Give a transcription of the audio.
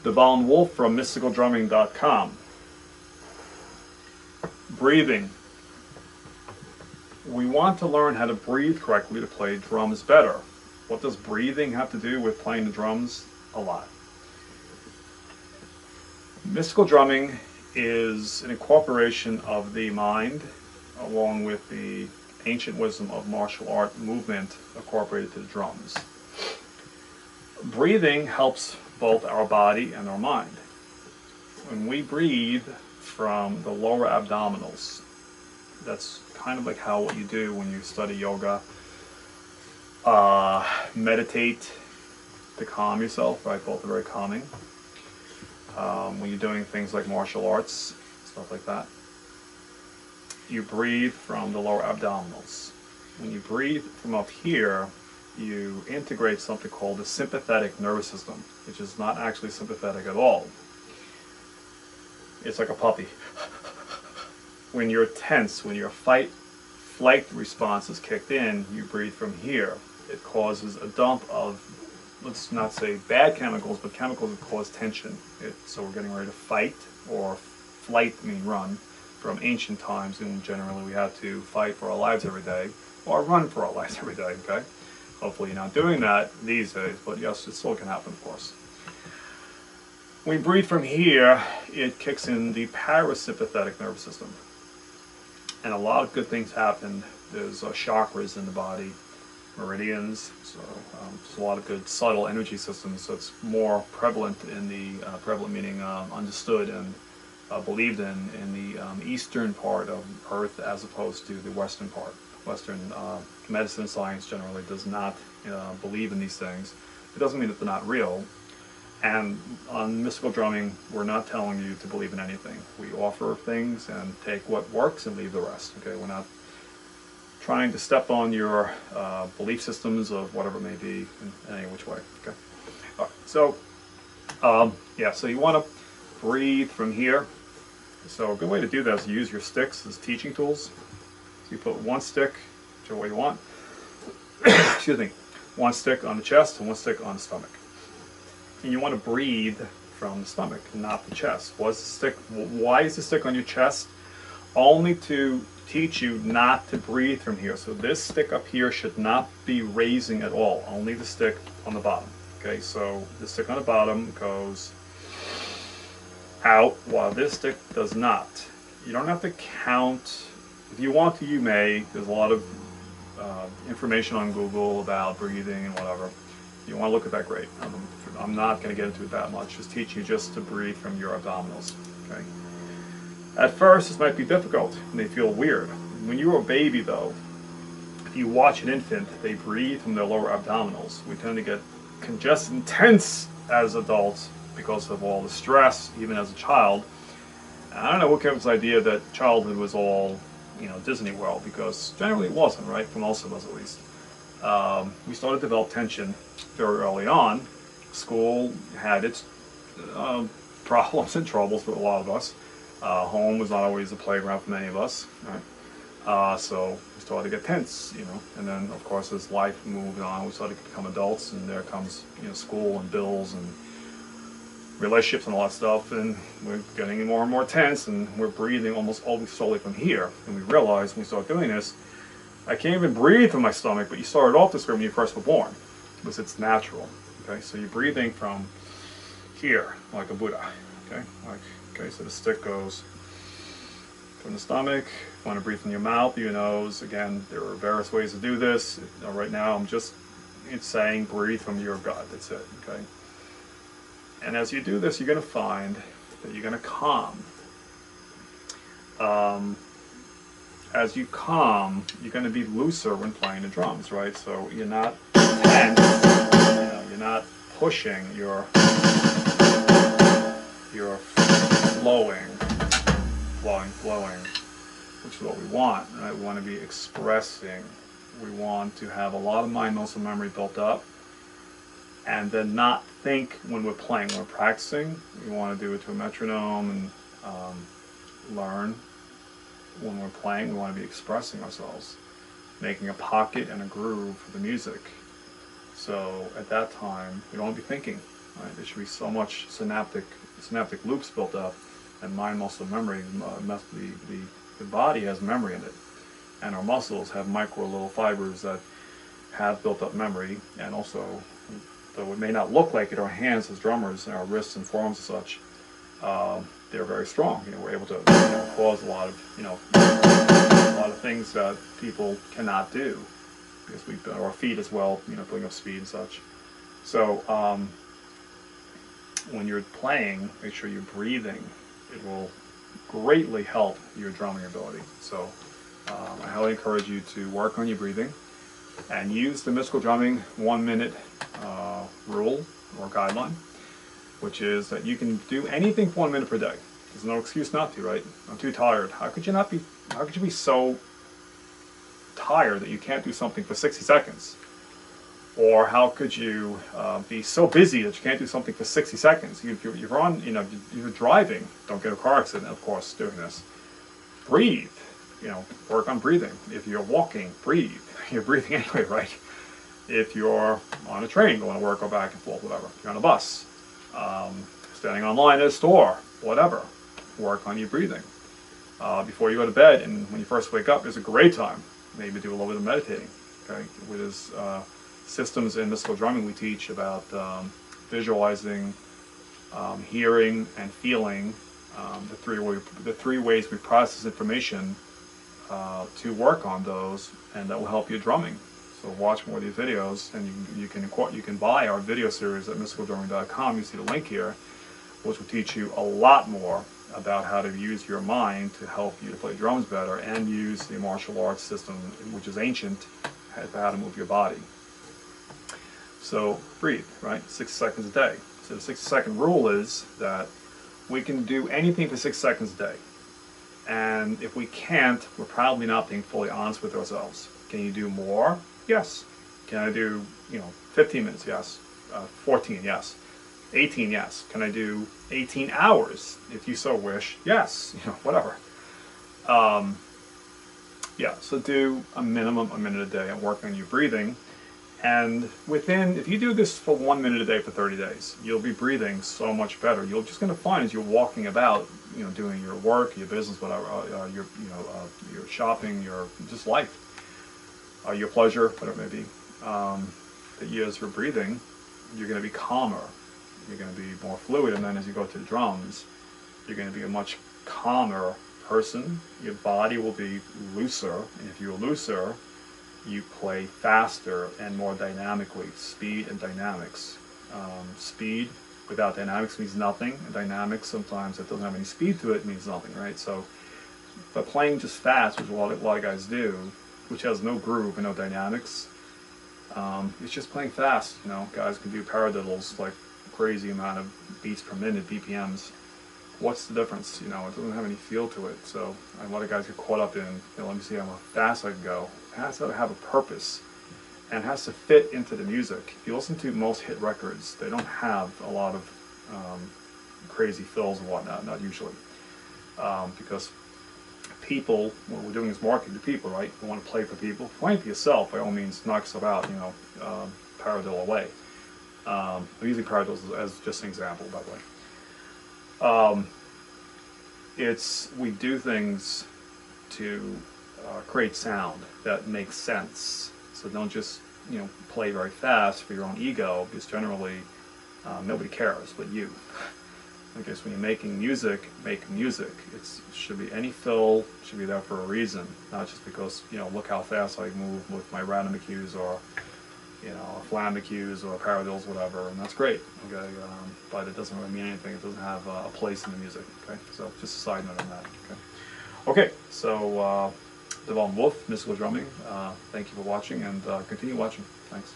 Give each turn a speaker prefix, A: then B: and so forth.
A: Devon Wolf from mysticaldrumming.com. Breathing. We want to learn how to breathe correctly to play drums better. What does breathing have to do with playing the drums? A lot. Mystical drumming is an incorporation of the mind along with the ancient wisdom of martial art movement incorporated to the drums. Breathing helps both our body and our mind. When we breathe from the lower abdominals, that's kind of like what you do when you study yoga, meditate to calm yourself, right? Both are very calming. When you're doing things like martial arts, stuff like that, you breathe from the lower abdominals. When you breathe from up here, you integrate something called the sympathetic nervous system, which is not actually sympathetic at all. It's like a puppy. When you're tense, when your fight-flight response is kicked in, you breathe from here. It causes a dump of, let's not say bad chemicals, but chemicals that cause tension. So we're getting ready to fight, or flight, run, from ancient times, and generally we had to fight for our lives every day, or run for our lives every day, okay? Hopefully you're not doing that these days, but yes, it still can happen, of course. When we breathe from here, it kicks in the parasympathetic nervous system. And a lot of good things happen. There's chakras in the body, meridians, so there's a lot of good subtle energy systems. So it's more prevalent in the, prevalent meaning understood and believed in the eastern part of Earth as opposed to the western part. Western medicine and science generally does not believe in these things. It doesn't mean that they're not real. And on mystical drumming, we're not telling you to believe in anything. We offer things and take what works and leave the rest. Okay, we're not trying to step on your belief systems of whatever it may be in any which way. Okay. All right. So yeah, so you want to breathe from here. So a good way to do that is to use your sticks as teaching tools. So you put one stick, whichever way you want. Excuse me. One stick on the chest and one stick on the stomach. And you want to breathe from the stomach, not the chest. Why is the stick on your chest? Only to teach you not to breathe from here. So this stick up here should not be raising at all, only the stick on the bottom. Okay, so the stick on the bottom goes out while this stick does not. You don't have to count. If you want to, you may. There's a lot of information on Google about breathing and whatever. If you want to look at that, great. I'm not going to get into it that much. Just teach you just to breathe from your abdominals. Okay. At first, this might be difficult and they feel weird. When you're a baby, though, if you watch an infant, they breathe from their lower abdominals. We tend to get congested and tense as adults because of all the stress, even as a child. And I don't know what came up with this idea that childhood was all, Disney World, because generally it wasn't, right? For most of us, at least. We started to develop tension very early on. School had its problems and troubles for a lot of us. Home was not always a playground for many of us, right? So we started to get tense, and then of course as life moved on, we started to become adults, and there comes school and bills and relationships and all that stuff, and we're getting more and more tense, and we're breathing almost always solely from here. And we realized when we started doing this, I can't even breathe from my stomach, but you started off this way when you first were born, because it's natural. Okay, so you're breathing from here, like a Buddha. Okay, so the stick goes from the stomach. If you want to breathe from your mouth, your nose. Again, there are various ways to do this. Right now, I'm just saying breathe from your gut. That's it. Okay. And as you do this, you're going to find that you're going to calm. As you calm, you're going to be looser when playing the drums, right? So you're not tense, you're not pushing, you're flowing, which is what we want, right? We want to be expressing. We want to have a lot of mind muscle memory built up, and then not think when we're playing. When we're practicing, we want to do it to a metronome and learn. When we're playing, we want to be expressing ourselves, making a pocket and a groove for the music. So at that time, we don't want to be thinking. Right? There should be so much synaptic loops built up, and mind muscle memory. The body has memory in it, and our muscles have micro little fibers that have built up memory, and also, though it may not look like it, our hands as drummers and our wrists and forearms and such, they're very strong. We're able to cause a lot of things that people cannot do because our feet as well, putting up speed and such. So when you're playing, make sure you're breathing. It will greatly help your drumming ability. So I highly encourage you to work on your breathing and use the mystical drumming 1 minute rule or guideline, which is that you can do anything for 1 minute per day. There's no excuse not to, right? I'm too tired. How could you be so tired that you can't do something for 60 seconds? Or how could you be so busy that you can't do something for 60 seconds? You're driving, don't get a car accident, of course, doing this. Breathe, work on breathing. If you're walking, breathe. You're breathing anyway, right? If you're on a train, going to work or back and forth, whatever. If you're on a bus, standing online at a store, whatever. Work on your breathing. Before you go to bed and when you first wake up is a great time. Maybe do a little bit of meditating. Okay, with his systems in mystical drumming, we teach about visualizing, hearing, and feeling. The three ways we process information to work on those, and that will help your drumming. So watch more of these videos, and you can buy our video series at mysticaldrumming.com. You see the link here, which will teach you a lot more about how to use your mind to help you to play drums better, and use the martial arts system, which is ancient, for how to move your body. So breathe, right? 60 seconds a day. So the 60-second rule is that we can do anything for 6 seconds a day. And if we can't, we're probably not being fully honest with ourselves. Can you do more? Yes. Can I do, 15 minutes? Yes. 14? Yes. 18? Yes. Can I do 18 hours? If you so wish? Yes. Whatever. Yeah, so do a minimum a minute a day and work on your breathing. And if you do this for 1 minute a day for 30 days, you'll be breathing so much better. You're just going to find as you're walking about, doing your work, your business, whatever, your shopping, your just life, your pleasure, whatever it may be, that as you're breathing, you're going to be calmer. You're going to be more fluid, and then as you go to the drums, you're going to be a much calmer person. Your body will be looser, and if you're looser, you play faster and more dynamically. Speed and dynamics. Speed without dynamics means nothing, and dynamics sometimes that doesn't have any speed to it means nothing, right? So, but playing just fast, which a lot of guys do, which has no groove and no dynamics, it's just playing fast. Guys can do paradiddles like crazy amount of beats per minute, BPMs. What's the difference? It doesn't have any feel to it. So a lot of guys get caught up in, let me see how fast I can go. It has to have a purpose, and it has to fit into the music. If you listen to most hit records, they don't have a lot of crazy fills and whatnot, not usually. Because people, what we're doing is marketing to people, right? You want to play for people. Playing for yourself, by all means, knock yourself out, paradiddle away. I'm using paradiddles as just an example, by the way. We do things to create sound that makes sense. So don't just play very fast for your own ego, because generally nobody cares but you. I guess when you're making music, make music. It should be any fill, should be there for a reason, not just because look how fast I move with my random cues or flam cues or paradiddles, whatever, and that's great. Okay, but it doesn't really mean anything. It doesn't have a place in the music. Okay, so just a side note on that. Okay, so Devon Wolf, Mystical Drumming. Thank you for watching, and continue watching. Thanks.